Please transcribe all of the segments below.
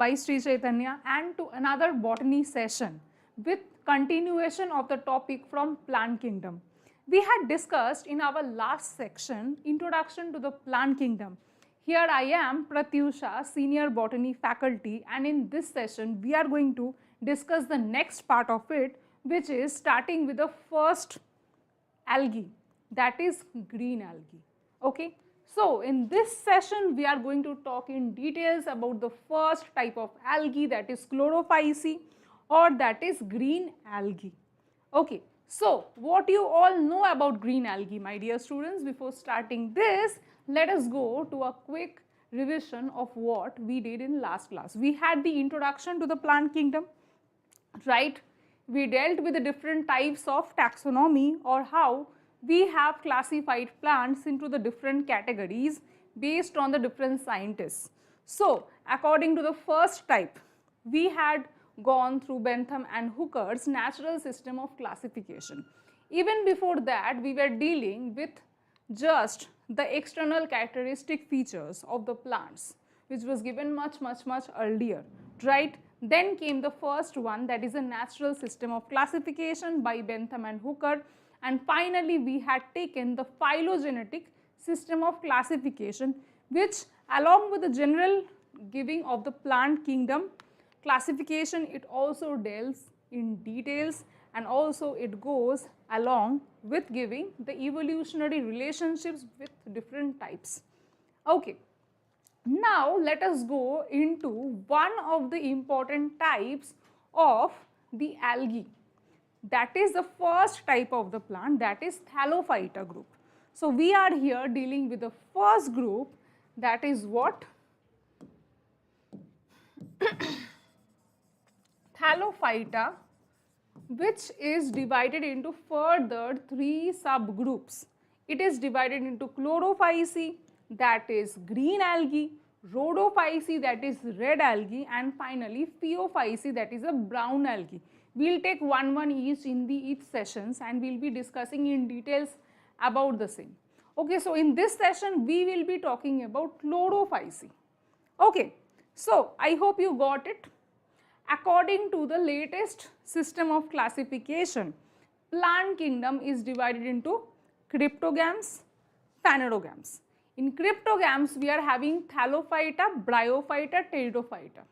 by Sri Chaitanya and to another botany session with continuation of the topic from plant kingdom. We had discussed in our last section introduction to the plant kingdom. Here I am Pratyusha, senior botany faculty, and in this session we are going to discuss the next part of it, which is starting with the first algae, that is green algae. Okay. So, in this session, we are going to talk in details about the first type of algae, that is Chlorophyceae, or that is green algae. Okay. So, what you all know about green algae, my dear students? Before starting this, let us go to a quick revision of what we did in last class. We had the introduction to the plant kingdom, right? We dealt with the different types of taxonomy, or how we have classified plants into the different categories based on the different scientists. So, according to the first type, we had gone through Bentham and Hooker's natural system of classification. Even before that, we were dealing with just the external characteristic features of the plants, which was given much earlier, right? Then came the first one, that is a natural system of classification by Bentham and Hooker. And finally, we had taken the phylogenetic system of classification, which along with the general giving of the plant kingdom classification, it also delves in details, and also it goes along with giving the evolutionary relationships with different types. Okay. Now, let us go into one of the important types of the algae. That is the first type of the plant, that is Thallophyta group. So, we are here dealing with the first group, that is what? Thallophyta, which is divided into further 3 subgroups. It is divided into Chlorophyceae, that is green algae, Rhodophyceae, that is red algae, and finally Phaeophyceae, that is a brown algae. We will take one each in the each sessions, and we will be discussing in details about the same. Okay, so in this session we will be talking about Chlorophyceae. Okay, so I hope you got it. According to the latest system of classification, plant kingdom is divided into cryptogams, phanerogams. In cryptogams, we are having Thallophyta, Bryophyta, Pteridophyta.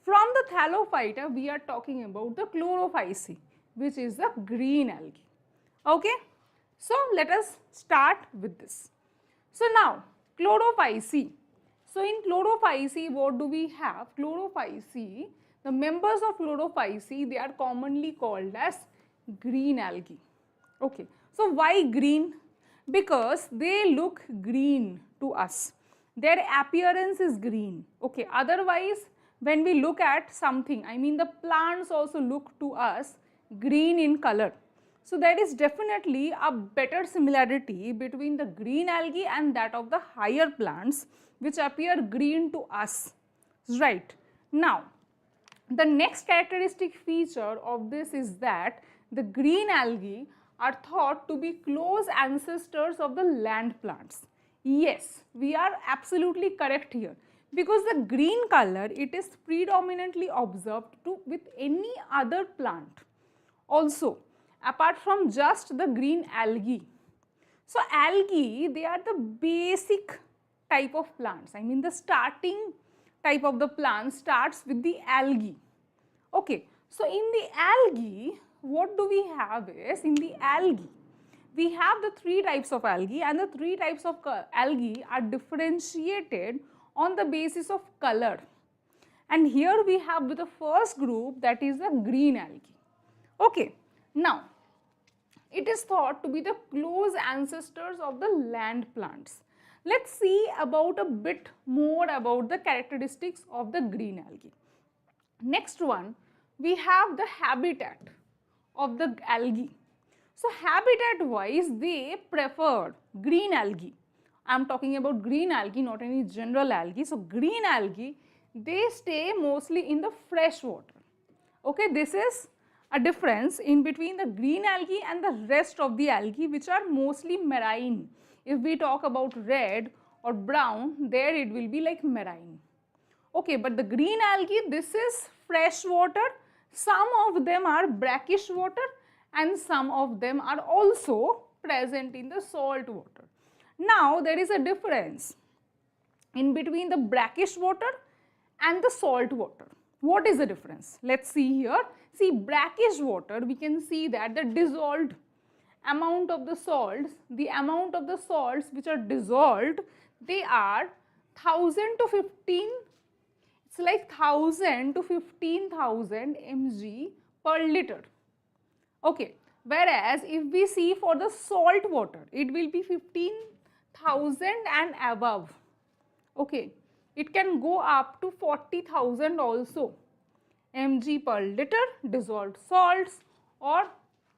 From the Thallophyta, we are talking about the Chlorophyceae, which is the green algae. Okay? So, let us start with this. So, now Chlorophyceae. So, in Chlorophyceae, what do we have? Chlorophyceae, the members of Chlorophyceae, they are commonly called as green algae. Okay. So, why green? Because they look green to us. Their appearance is green. Okay. Otherwise, when we look at something, I mean the plants also look to us green in color. So, there is definitely a better similarity between the green algae and that of the higher plants, which appear green to us, right. Now, the next characteristic feature of this is that the green algae are thought to be close ancestors of the land plants. Yes, we are absolutely correct here. Because the green color, it is predominantly observed with any other plant also, apart from just the green algae. So, algae, they are the basic type of plants. I mean the starting type of the plant starts with the algae. Okay. So, in the algae, what do we have is, in the algae, we have the 3 types of algae, and the 3 types of algae are differentiated on the basis of color. And here we have with the first group, that is the green algae. Okay. Now, it is thought to be the close ancestors of the land plants. Let's see about a bit more about the characteristics of the green algae. Next one, we have the habitat of the algae. So, habitat wise, they prefer green algae. I am talking about green algae, not any general algae. So, green algae, they stay mostly in the fresh water. Okay, this is a difference in between the green algae and the rest of the algae, which are mostly marine. If we talk about red or brown, there it will be like marine. Okay, but the green algae, this is fresh water. Some of them are brackish water and some of them are also present in the salt water. Now, there is a difference in between the brackish water and the salt water. What is the difference? Let's see here. See, brackish water, we can see that the dissolved amount of the salts, which are dissolved, they are 1000 to 15, it's like 1000 to 15,000 mg per liter. Okay, whereas if we see for the salt water, it will be 15,000 and above. Okay, it can go up to 40,000 also mg per liter dissolved salts or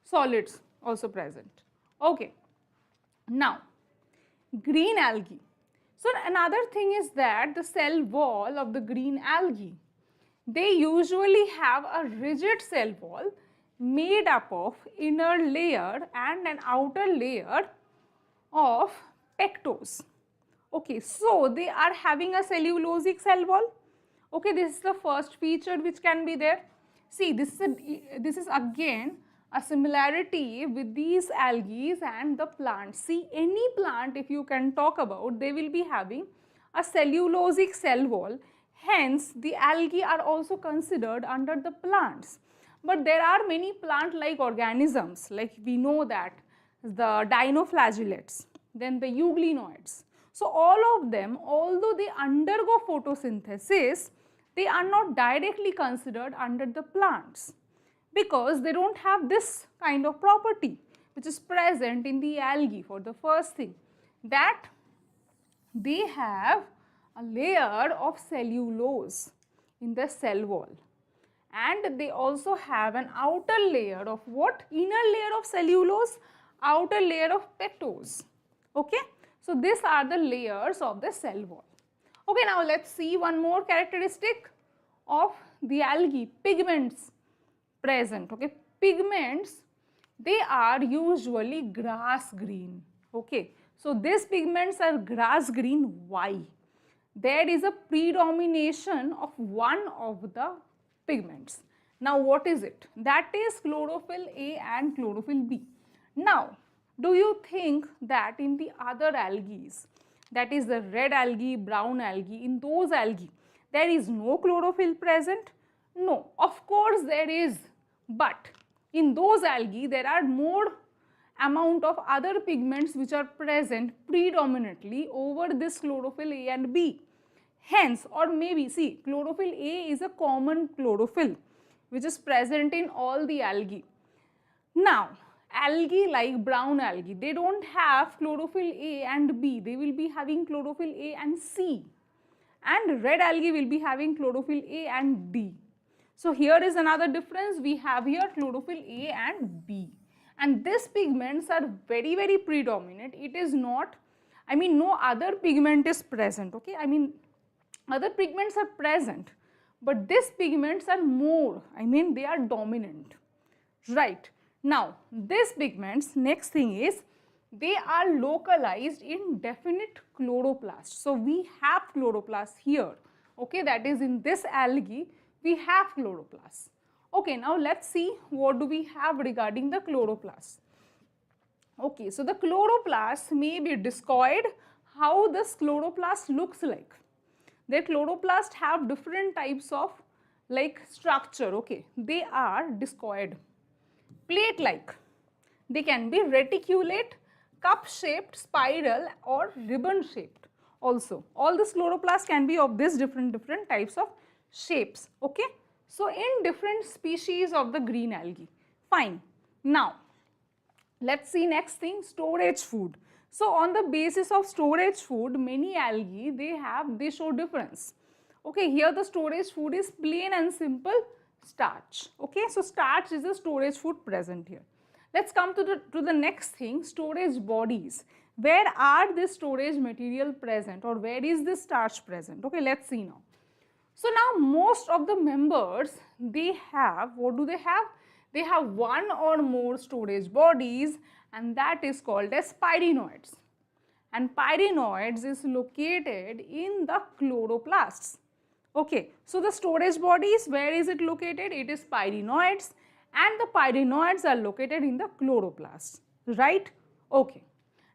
solids also present. Okay, now green algae. So another thing is that the cell wall of the green algae, they usually have a rigid cell wall made up of inner layer and an outer layer of pectose. Okay, so they are having a cellulosic cell wall. Okay, this is the first feature which can be there. See, this is again a similarity with these algae and the plants. See, any plant, if you can talk about, they will be having a cellulosic cell wall. Hence, the algae are also considered under the plants. But there are many plant-like organisms, like we know that the dinoflagellates, then the euglenoids. So, all of them, although they undergo photosynthesis, they are not directly considered under the plants because they don't have this kind of property which is present in the algae. For the first thing, that they have a layer of cellulose in the cell wall, and they also have an outer layer of what? Inner layer of cellulose, outer layer of pectose. Okay, so these are the layers of the cell wall. Okay, now let's see one more characteristic of the algae: pigments present. Okay, pigments, they are usually grass green. Okay, so these pigments are grass green. Why? There is a predomination of one of the pigments. Now what is it? That is chlorophyll A and chlorophyll B. Now, do you think that in the other algae, that is the red algae, brown algae, in those algae, there is no chlorophyll present? No, of course there is, but in those algae there are more amount of other pigments which are present predominantly over this chlorophyll A and B. Hence, or maybe, see, chlorophyll A is a common chlorophyll which is present in all the algae. Now, algae like brown algae, they don't have chlorophyll A and B, they will be having chlorophyll A and C, and red algae will be having chlorophyll A and D. So here is another difference. We have here chlorophyll A and B, and these pigments are very, very predominant. It is not, I mean, no other pigment is present. Okay, I mean, other pigments are present, but these pigments are more, I mean, they are dominant, right? Now, these pigments, next thing is, they are localized in definite chloroplasts. So we have chloroplasts here. Okay, that is in this algae we have chloroplasts. Okay, now let's see what do we have regarding the chloroplasts. Okay, so the chloroplasts may be discoid. How this chloroplast looks like? Their chloroplasts have different types of like structure. Okay, they are discoid, plate-like. They can be reticulate, cup-shaped, spiral, or ribbon-shaped also. All these chloroplasts can be of this different types of shapes. Okay, so in different species of the green algae. Fine. Now, let's see next thing, storage food. So on the basis of storage food, many algae, they show difference. Okay, here the storage food is plain and simple starch. Okay, so starch is a storage food present here. Let's come to the next thing, storage bodies. Where are this storage material present, or where is this starch present? Okay, let's see now. So now most of the members, they have, what do they have? They have one or more storage bodies, and that is called as pyrenoids. And pyrenoids is located in the chloroplasts. Okay, so the storage bodies, where is it located? It is pyrenoids, and the pyrenoids are located in the chloroplast, right? Okay.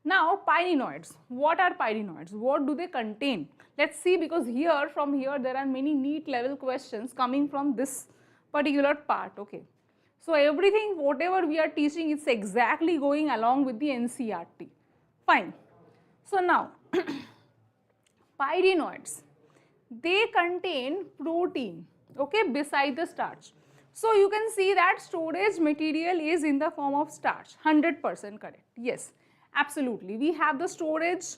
Now pyrenoids, what are pyrenoids? What do they contain? Let's see, because here, from here, there are many NEET level questions coming from this particular part, okay. So everything, whatever we are teaching, is exactly going along with the NCERT. Fine. So now, pyrenoids, they contain protein, okay, beside the starch. So you can see that storage material is in the form of starch, 100% correct. Yes, absolutely. We have the storage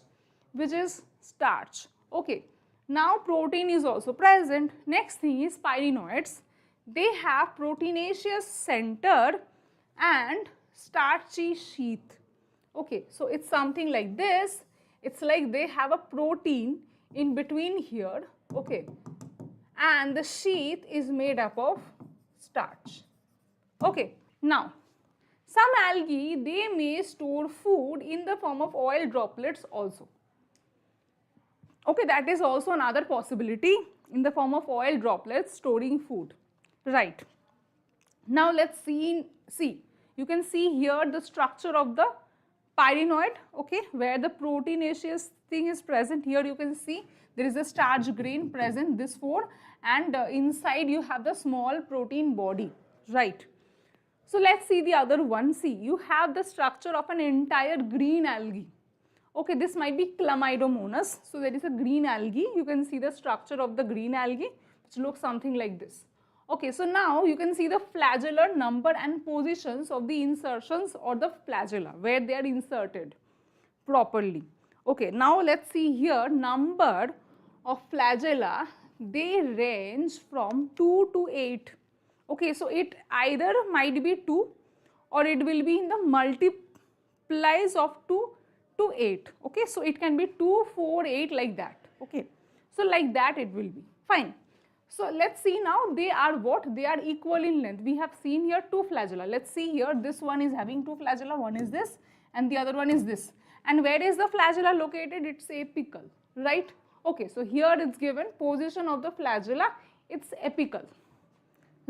which is starch. Okay, now protein is also present. Next thing is pyrenoids. They have proteinaceous center and starchy sheath. Okay, so it's something like this. It's like they have a protein in between here, okay, and the sheath is made up of starch. Okay, now some algae, they may store food in the form of oil droplets also. Okay, that is also another possibility, in the form of oil droplets storing food, right. Now let's see, you can see here the structure of the pyrenoid, okay, where the proteinaceous thing is present. Here you can see there is a starch grain present, this four, and inside you have the small protein body, right. So let's see the other one. See, you have the structure of an entire green algae. Okay, this might be Chlamydomonas. So there is a green algae. You can see the structure of the green algae, which looks something like this. Okay, so now you can see the flagellar number and positions of the insertions or the flagella, where they are inserted properly. Okay, now let's see here, number of flagella, they range from 2 to 8. Okay, so it either might be 2 or it will be in the multiplies of 2 to 8. Okay, so it can be 2, 4, 8 like that. Okay, so like that it will be. Fine. So let's see now, they are what? They are equal in length. We have seen here 2 flagella. Let's see here, this one is having 2 flagella, one is this and the other one is this. And where is the flagella located? It's apical, right? Okay, so here it's given position of the flagella, it's apical,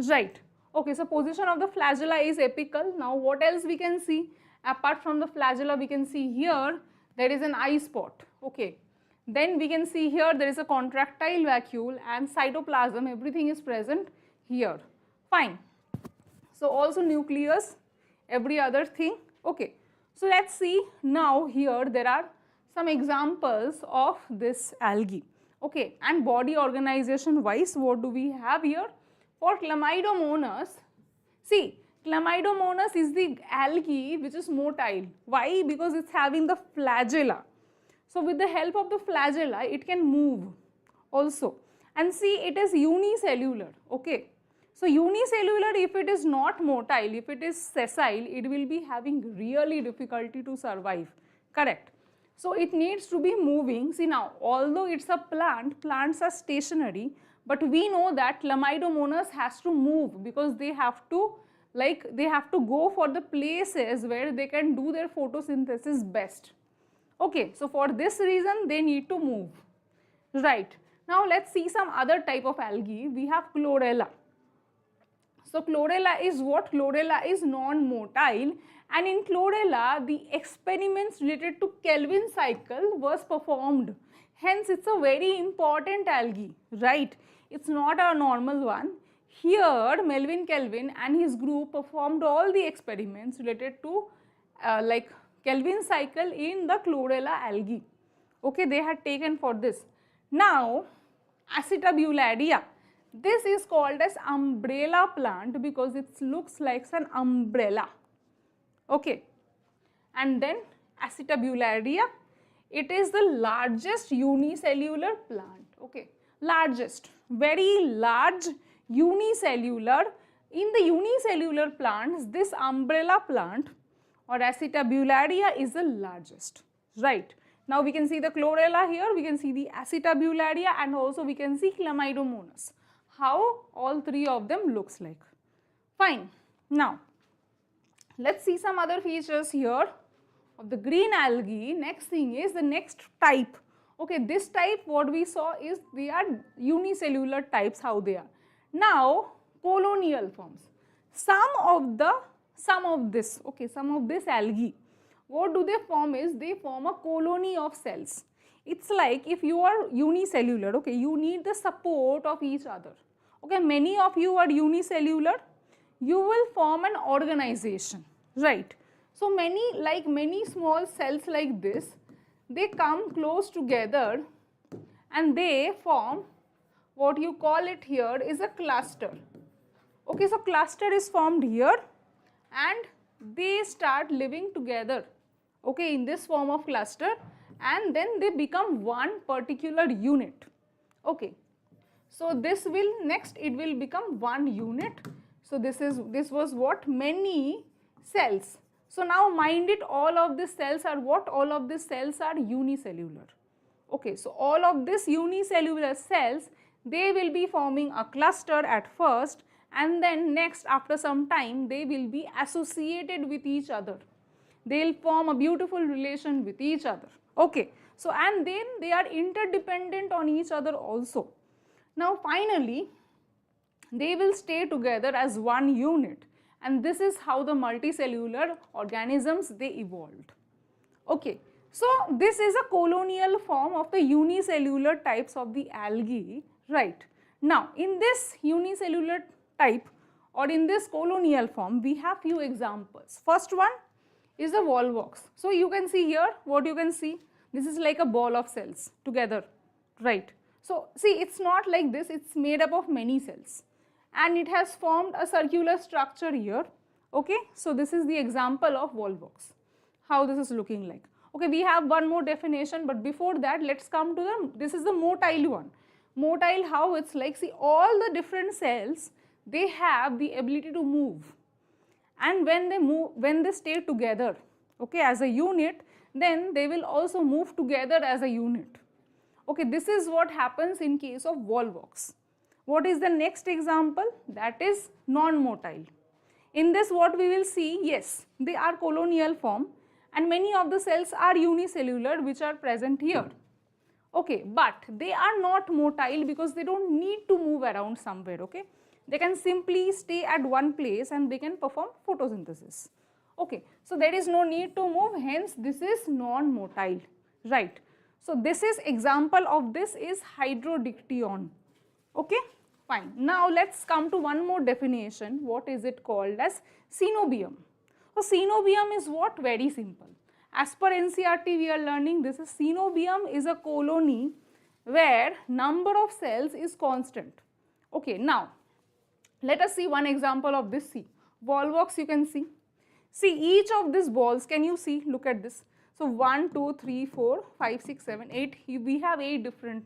right? Okay, so position of the flagella is apical. Now what else we can see? Apart from the flagella, we can see here there is an eye spot, okay. Then we can see here there is a contractile vacuole and cytoplasm, everything is present here. Fine. So also nucleus, every other thing, okay. So let's see now, here there are some examples of this algae, okay. And body organization wise, what do we have here? For Chlamydomonas, see, Chlamydomonas is the algae which is motile. Why? Because it's having the flagella. So with the help of the flagella, it can move also. And see, it is unicellular, okay. So unicellular, if it is not motile, if it is sessile, it will be having really difficulty to survive, correct. So it needs to be moving. See now, although it's a plant, plants are stationary, but we know that Chlamydomonas has to move because they have to go for the places where they can do their photosynthesis best. Okay, so for this reason they need to move, right. Now let's see some other type of algae. We have chlorella. So chlorella is what? Chlorella is non-motile, and in chlorella the experiments related to Kelvin cycle was performed. Hence it's a very important algae, right. It's not a normal one. Here Melvin Kelvin and his group performed all the experiments related to Kelvin cycle in the chlorella algae. Okay, they had taken for this. Now Acetabularia, this is called as umbrella plant because it looks like an umbrella, okay. And then Acetabularia, it is the largest unicellular plant, okay, largest, very large unicellular. In the unicellular plants, this umbrella plant or Acetabularia is the largest, right. Now we can see the chlorella here, we can see the Acetabularia, and also we can see Chlamydomonas, how all three of them looks like. Fine. Now let's see some other features here of the green algae. Next thing is the next type Okay, this type what we saw is they are unicellular types, how they are. Now colonial forms. Some of this algae, what do they form is they form a colony of cells. It's like if you are unicellular, okay, you need the support of each other. Okay, many of you are unicellular, you will form an organization, right? So many small cells like this, they come close together and they form what you call it here is a cluster. Okay, so cluster is formed here and they start living together, okay, in this form of cluster, and then they become one particular unit. Okay, so this will next it will become one unit. So this was what, many cells. So now mind it, all of these cells are what? All of these cells are unicellular. Okay, so all of these unicellular cells, they will be forming a cluster at first, and then next after some time they will be associated with each other. They will form a beautiful relation with each other. Okay, so and then they are interdependent on each other also. Now finally they will stay together as one unit, and this is how the multicellular organisms they evolved. Okay, so this is a colonial form of the unicellular types of the algae, right? Now in this unicellular type or in this colonial form, we have few examples. First one is the volvox. So you can see here, what you can see, this is like a ball of cells together, right? So see, it's not like this, it's made up of many cells and it has formed a circular structure here. Okay, so this is the example of volvox, how this is looking like. Okay, we have one more definition, but before that let's come to this is the motile one. Motile, how it's like, see, all the different cells, they have the ability to move, and when they stay together, okay, as a unit, then they will also move together as a unit. Okay, this is what happens in case of volvox. What is the next example? That is non-motile. In this what we will see, yes, they are colonial form and many of the cells are unicellular which are present here. Okay, but they are not motile because they don't need to move around somewhere, okay. They can simply stay at one place and they can perform photosynthesis. Okay, so there is no need to move, hence this is non-motile, right. So this is example of this is hydrodiction. Okay, fine. Now let's come to one more definition. What is it called as? Cenobium. So cenobium is what? Very simple. As per NCERT we are learning this is cenobium is a colony where number of cells is constant. Okay, now let us see one example of this. See, volvox you can see. See each of these balls, can you see? Look at this. So 1, 2, 3, 4, 5, 6, 7, 8, we have 8 different.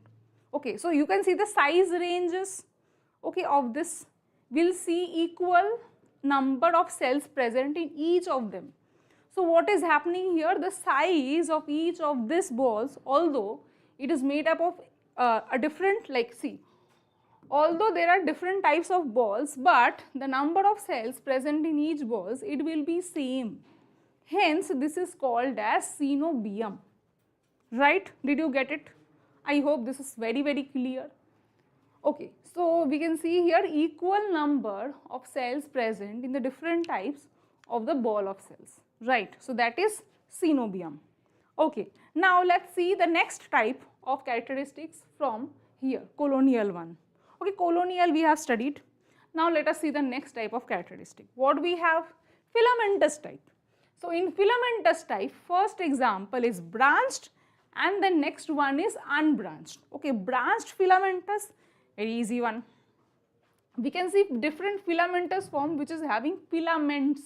Okay, so you can see the size ranges, okay, of this. We'll see equal number of cells present in each of them. So what is happening here? The size of each of these balls, although it is made up of a different, like see, although there are different types of balls, but the number of cells present in each balls, it will be same. Hence, this is called as cenobium, right? Did you get it? I hope this is very, very clear. Okay, so we can see here equal number of cells present in the different types of the ball of cells, right? So that is cenobium. Okay, now let's see the next type of characteristics from here, colonial one. Okay, colonial we have studied. Now let us see the next type of characteristic. What we have? Filamentous type. So in filamentous type, first example is branched and the next one is unbranched. Okay, branched filamentous, very easy one. We can see different filamentous form which is having filaments.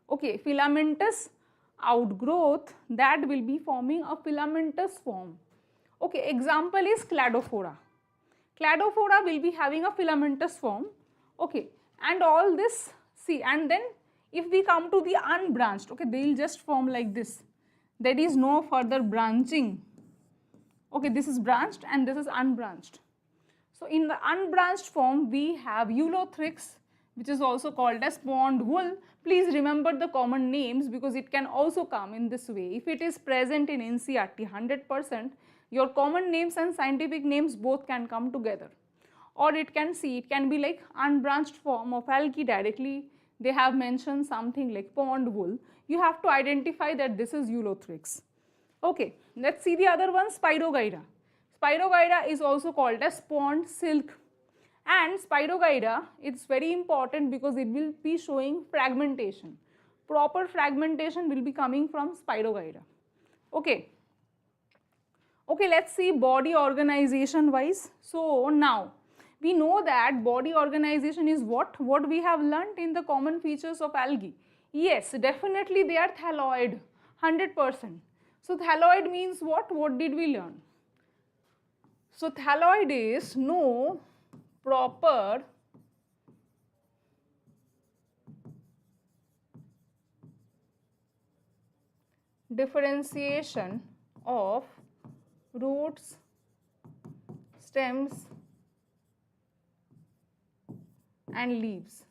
Okay, filamentous outgrowth, that will be forming a filamentous form. Okay, example is cladophora. Cladophora will be having a filamentous form. Okay, and all this, see, and then if we come to the unbranched, okay, they will just form like this. There is no further branching. Okay, this is branched and this is unbranched. So in the unbranched form, we have Eulothrix, which is also called as pond wool. Please remember the common names because it can also come in this way. If it is present in NCERT 100%, Your common names and scientific names both can come together. Or it can be like unbranched form of algae directly. They have mentioned something like pond wool. You have to identify that this is Ulothrix. Okay, let's see the other one, Spirogyra. Spirogyra is also called as pond silk. And Spirogyra, it's very important because it will be showing fragmentation. Proper fragmentation will be coming from Spirogyra. Okay. Okay, let's see body organization wise. So now, we know that body organization is what? What we have learnt in the common features of algae. Yes, definitely they are thalloid, 100%. So thalloid means what? What did we learn? So thalloid is no proper differentiation of roots, stems and leaves.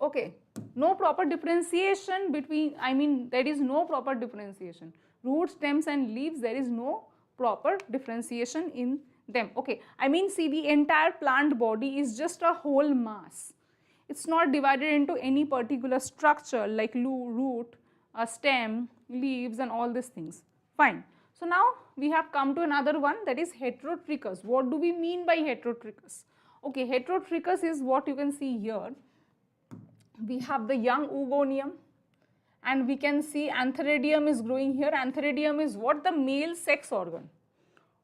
Okay, no proper differentiation between, there is no proper differentiation. Roots, stems and leaves, there is no proper differentiation in them. Okay, see, the entire plant body is just a whole mass. It's not divided into any particular structure like root, a stem, leaves and all these things. Fine. So now we have come to another one, that is heterotrichous. What do we mean by heterotrichous? Okay, heterotrichous is what you can see here. We have the young oogonium and we can see antheridium is growing here. Antheridium is what? The male sex organ.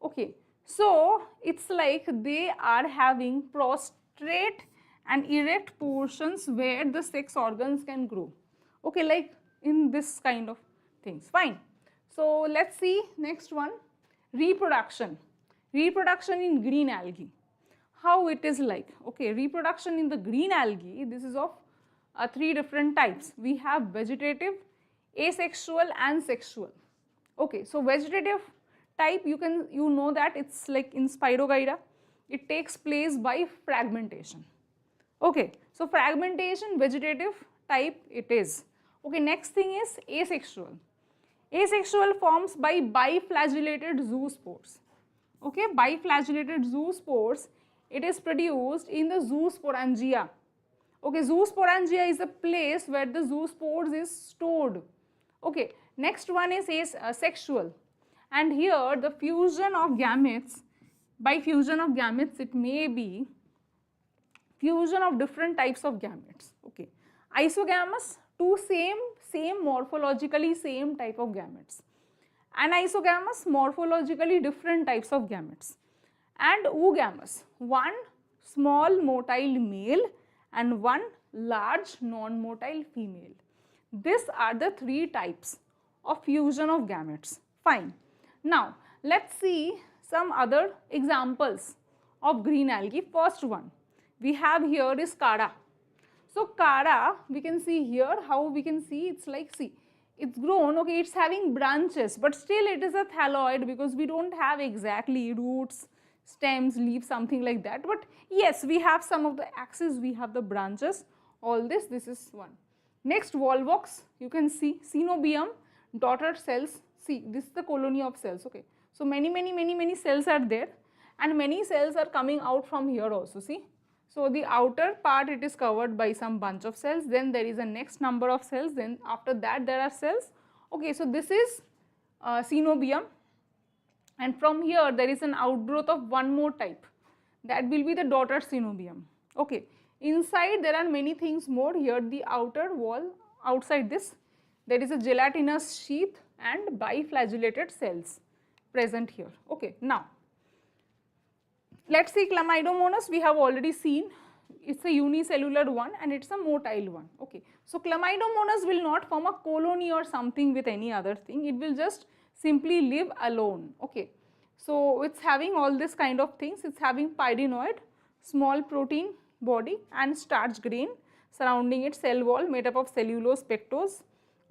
Okay, so it's like they are having prostrate and erect portions where the sex organs can grow. Okay, like in this kind of things. Fine. So let's see next one, reproduction. Reproduction in green algae. How it is like? Okay, reproduction in the green algae, this is of 3 different types. We have vegetative, asexual and sexual. Okay, so vegetative type, you know that it's like in Spirogyra, it takes place by fragmentation. Okay, so fragmentation, vegetative type it is. Okay, next thing is asexual. Asexual forms by biflagellated zoospores. Okay, biflagellated zoospores, it is produced in the zoosporangia. Okay, zoosporangia is a place where the zoospores is stored. Okay, next one is sexual. And here the fusion of gametes, by fusion of gametes it may be fusion of different types of gametes. Okay, isogamous, 2 same morphologically same type of gametes. Anisogamous, morphologically different types of gametes. And oogamous, 1 small motile male and 1 large non-motile female. These are the 3 types of fusion of gametes. Fine. Now, let's see some other examples of green algae. First one we have here is Cara. So Cara, we can see here how we can see it's like, see, it's grown, okay, it's having branches, but still it is a thalloid because we don't have exactly roots, stems, leaves, something like that. But yes, we have some of the axes, we have the branches, all this is one. Next, Volvox, you can see Cenobium, daughter cells. See, this is the colony of cells, okay. So many cells are there and many cells are coming out from here also, see. So the outer part, it is covered by some bunch of cells, then there is a next number of cells, then after that there are cells. Okay, so this is Cenobium, and from here there is an outgrowth of one more type, that will be the daughter Cenobium. Okay, inside there are many things more. Here the outer wall, outside this there is a gelatinous sheath and biflagellated cells present here. Okay, now let's see Chlamydomonas. We have already seen, it's a unicellular one and it's a motile one. Okay, so Chlamydomonas will not form a colony or something with any other thing, it will just simply live alone. Okay, so it's having all this kind of things. It's having pyrenoid, small protein body and starch grain surrounding its cell wall made up of cellulose pectose.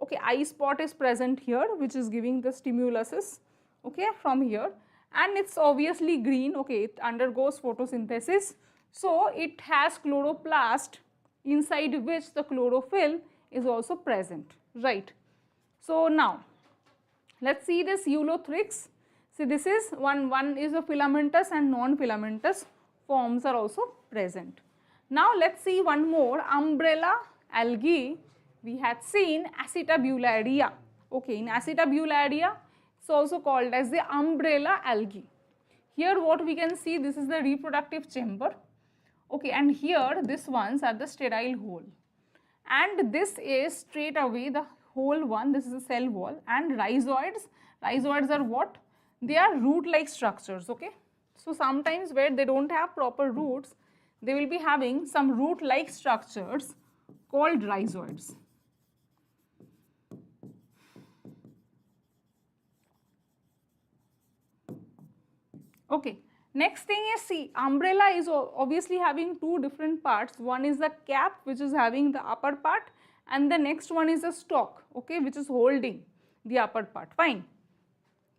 Okay, eye spot is present here which is giving the stimuluses, okay, from here, and it's obviously green. Okay, it undergoes photosynthesis, so it has chloroplast inside which the chlorophyll is also present, right. So now let's see this Ulothrix. See, this is one is a filamentous and non-filamentous forms are also present. Now let's see one more umbrella algae. We had seen Acetabularia. Okay, in Acetabularia, it's also called as the umbrella algae. Here what we can see, this is the reproductive chamber. Okay, and here this ones are the sterile hole. And this is straight away the whole one, this is a cell wall. And rhizoids are what? They are root-like structures, okay? So sometimes where they don't have proper roots, they will be having some root-like structures called rhizoids. Okay, next thing is, see, umbrella is obviously having two different parts. One is the cap, which is having the upper part, and the next one is the stalk, okay, which is holding the upper part. Fine.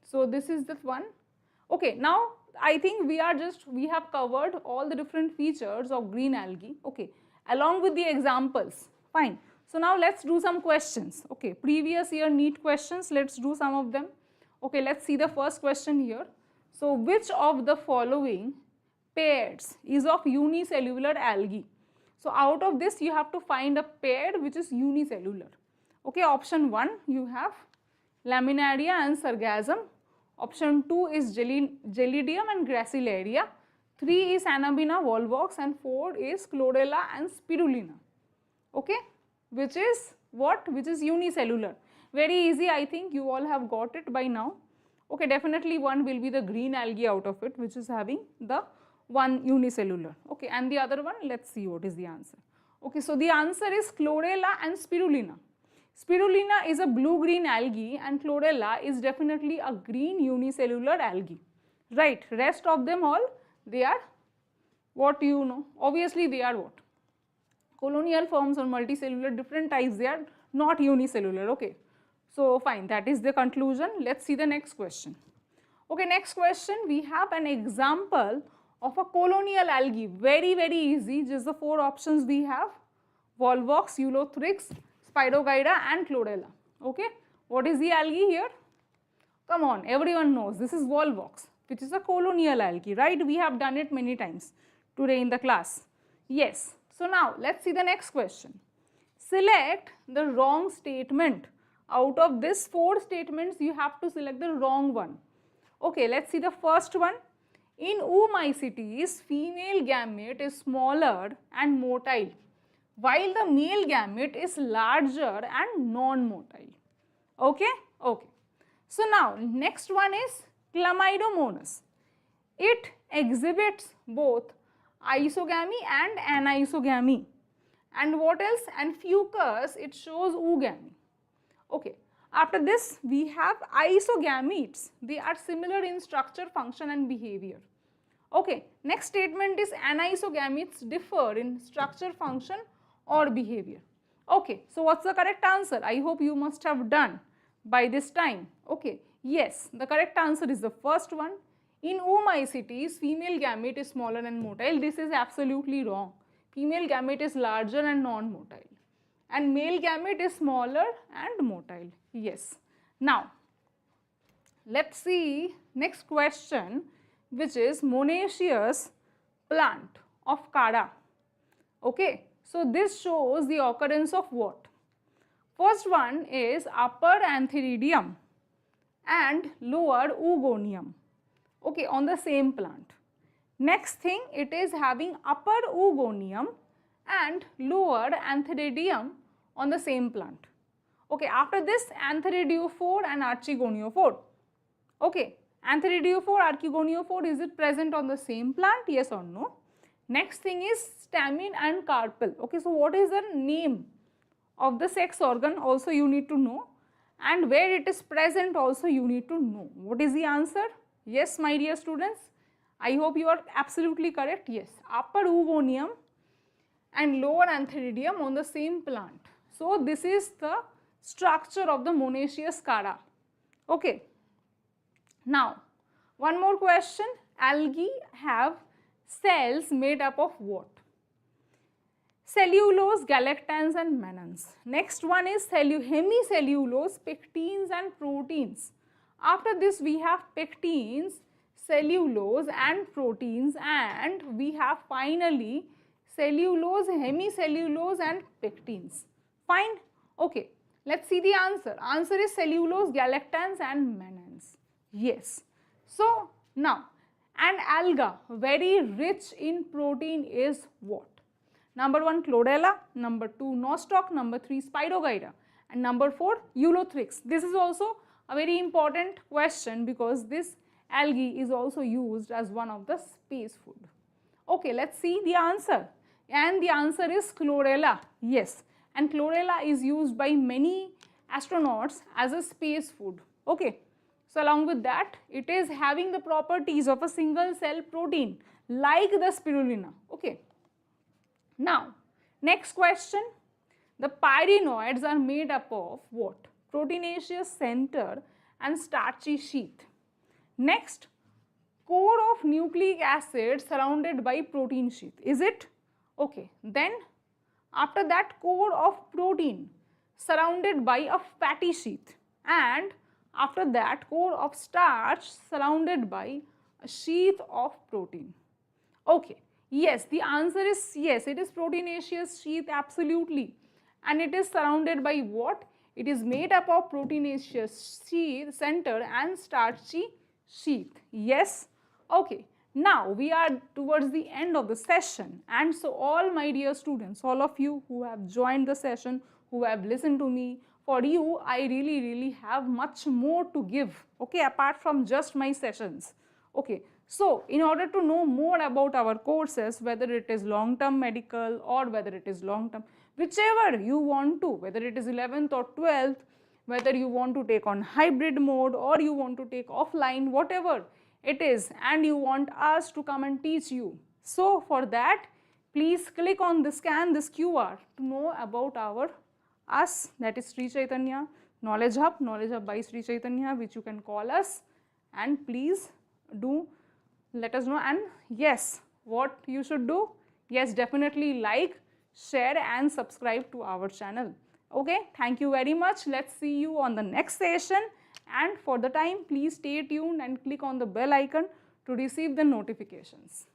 So this is the one. Okay, now I think we have covered all the different features of green algae, okay, along with the examples. Fine. So now let's do some questions. Okay, previous year NEET questions, let's do some of them. Okay, let's see the first question here. So which of the following pairs is of unicellular algae? So out of this you have to find a pair which is unicellular. Okay, option 1 you have Laminaria and Sargassum. Option 2 is Gelidium and Gracilaria. 3 is Anabina volvox and 4 is Chlorella and Spirulina. Okay, which is what? Which is unicellular. Very easy, I think you all have got it by now. Okay, definitely one will be the green algae out of it, which is having the one unicellular. Okay, and the other one, let's see what is the answer. Okay, so the answer is Chlorella and Spirulina. Spirulina is a blue-green algae and Chlorella is definitely a green unicellular algae. Right, rest of them all, they are what you know. Obviously, they are what? Colonial forms or multicellular, different types, they are not unicellular. Okay. So fine, that is the conclusion. Let's see the next question. Okay, next question, we have an example of a colonial algae. Very, very easy, just the 4 options we have. Volvox, Ulothrix, Spirogyra and Chlorella. Okay, what is the algae here? Come on, everyone knows, this is Volvox, which is a colonial algae, right? We have done it many times today in the class. Yes, so now let's see the next question. Select the wrong statement. Out of these 4 statements, you have to select the wrong one. Okay, let's see the first one. In Oomycetes, female gamete is smaller and motile, while the male gamete is larger and non-motile. Okay? Okay. So now, next one is Chlamydomonas. It exhibits both isogamy and anisogamy. And what else? And Fucus, it shows oogamy. Okay, after this we have isogametes. They are similar in structure, function and behavior. Okay, next statement is anisogametes differ in structure, function or behavior. Okay, so what's the correct answer? I hope you must have done by this time. Okay, yes, the correct answer is the first one. In Oomycetes, female gamete is smaller and motile. This is absolutely wrong. Female gamete is larger and non-motile. And male gamete is smaller and motile. Yes. Now, let's see next question, which is monoecious plant of Cara. Okay. So, this shows the occurrence of what? First one is upper Antheridium and lower Oogonium. Okay, on the same plant. Next thing, it is having upper Oogonium and lower Antheridium on the same plant. Okay, after this Antheridiophore and Archigoniophore. Okay, Antheridiophore, Archigoniophore, is it present on the same plant? Yes or no? Next thing is stamen and carpel. Okay, so what is the name of the sex organ also you need to know, and where it is present also you need to know. What is the answer? Yes, my dear students, I hope you are absolutely correct. Yes, upper Oogonium and lower Antheridium on the same plant. So this is the structure of the monoecious Cara. Okay. Now, one more question. Algae have cells made up of what? Cellulose, galactans and mannans. Next one is hemicellulose, pectins and proteins After this we have pectins, cellulose and proteins, and we have finally cellulose, hemicellulose and pectins. Fine? Okay, let's see the answer. Answer is cellulose, galactans and mannans. Yes. So now, an alga very rich in protein is what? Number 1 chlorella, number 2 nostoc, number 3 spirogyra, and number 4 eulothrix. This is also a very important question because this algae is also used as one of the space food. Okay, let's see the answer. And the answer is chlorella. Yes, and chlorella is used by many astronauts as a space food. Okay, so along with that, it is having the properties of a single cell protein like the spirulina. Okay, now next question. The pyrenoids are made up of what? Proteinaceous center and starchy sheath. Next, core of nucleic acid surrounded by protein sheath. Is it? Okay, then after that, core of protein surrounded by a fatty sheath, and after that, core of starch surrounded by a sheath of protein. Okay, yes, the answer is yes, it is proteinaceous sheath, absolutely. And it is surrounded by what? It is made up of proteinaceous sheath, center and starchy sheath. Yes? Okay. Now we are towards the end of the session, and so all my dear students, all of you who have joined the session, who have listened to me, for you I really have much more to give, okay, apart from just my sessions. Okay, so in order to know more about our courses, whether it is long-term medical or whether it is long-term, whichever you want to, whether it is 11th or 12th, whether you want to take on hybrid mode or you want to take offline, whatever it is, and you want us to come and teach you. So for that, please click on the scan this QR to know about us, that is Sri Chaitanya Knowledge Hub by Sri Chaitanya, which you can call us, and please do let us know. And yes, what you should do? Yes, definitely like, share and subscribe to our channel. Okay, thank you very much. Let's see you on the next session, and for the time please stay tuned and click on the bell icon to receive the notifications.